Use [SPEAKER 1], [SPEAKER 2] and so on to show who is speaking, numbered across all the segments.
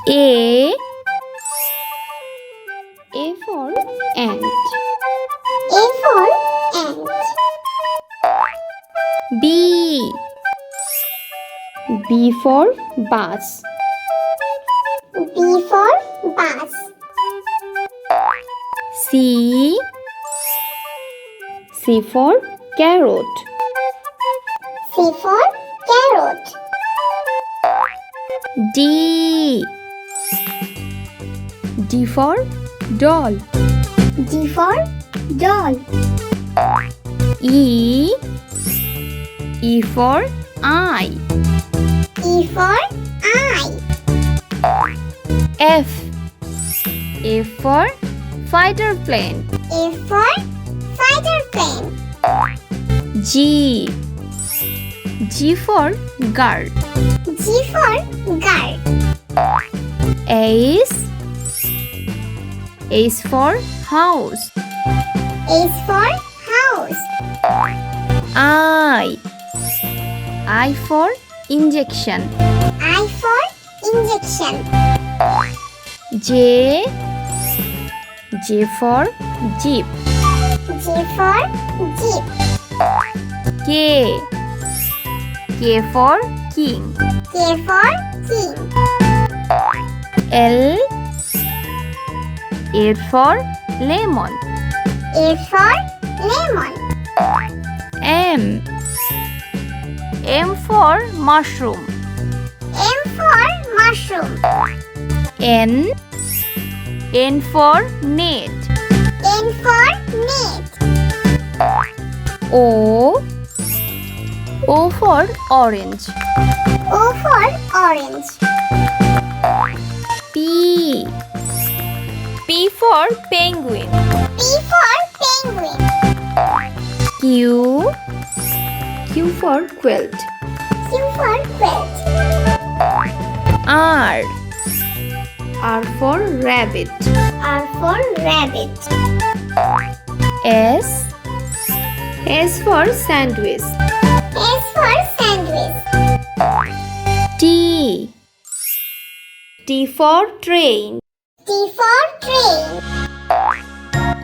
[SPEAKER 1] A for ant.
[SPEAKER 2] A for ant.
[SPEAKER 1] B for bus.
[SPEAKER 2] B for bus.
[SPEAKER 1] C for carrot.
[SPEAKER 2] C for carrot.
[SPEAKER 1] D for doll.
[SPEAKER 2] D for doll.
[SPEAKER 1] E for eye.
[SPEAKER 2] E for eye.
[SPEAKER 1] F for fighter plane.
[SPEAKER 2] F for fighter plane.
[SPEAKER 1] G for girl.
[SPEAKER 2] G for girl.
[SPEAKER 1] H for house.
[SPEAKER 2] H for house.
[SPEAKER 1] I for injection.
[SPEAKER 2] I for injection.
[SPEAKER 1] J for jeep.
[SPEAKER 2] J for jeep.
[SPEAKER 1] K for king.
[SPEAKER 2] K for king.
[SPEAKER 1] L for lemon.
[SPEAKER 2] A for lemon.
[SPEAKER 1] M for mushroom.
[SPEAKER 2] M for mushroom.
[SPEAKER 1] N for net.
[SPEAKER 2] N for net.
[SPEAKER 1] O for orange.
[SPEAKER 2] O for orange.
[SPEAKER 1] P for penguin.
[SPEAKER 2] P for penguin.
[SPEAKER 1] Q for quilt.
[SPEAKER 2] Q for quilt.
[SPEAKER 1] R for rabbit.
[SPEAKER 2] R for rabbit.
[SPEAKER 1] S for sandwich.
[SPEAKER 2] S for sandwich.
[SPEAKER 1] T for train.
[SPEAKER 2] T for train.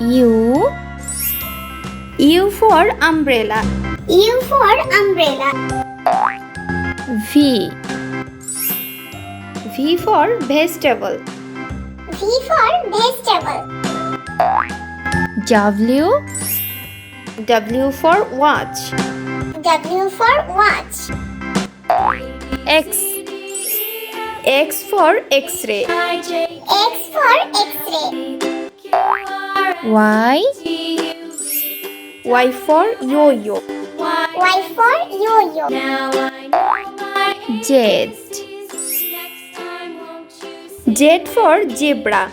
[SPEAKER 1] U for umbrella.
[SPEAKER 2] U for umbrella.
[SPEAKER 1] V for vegetable.
[SPEAKER 2] V for vegetable.
[SPEAKER 1] W for watch.
[SPEAKER 2] W for watch.
[SPEAKER 1] X for x-ray.
[SPEAKER 2] X for x-ray.
[SPEAKER 1] Y for yo-yo.
[SPEAKER 2] Y for yo-yo.
[SPEAKER 1] Z for zebra.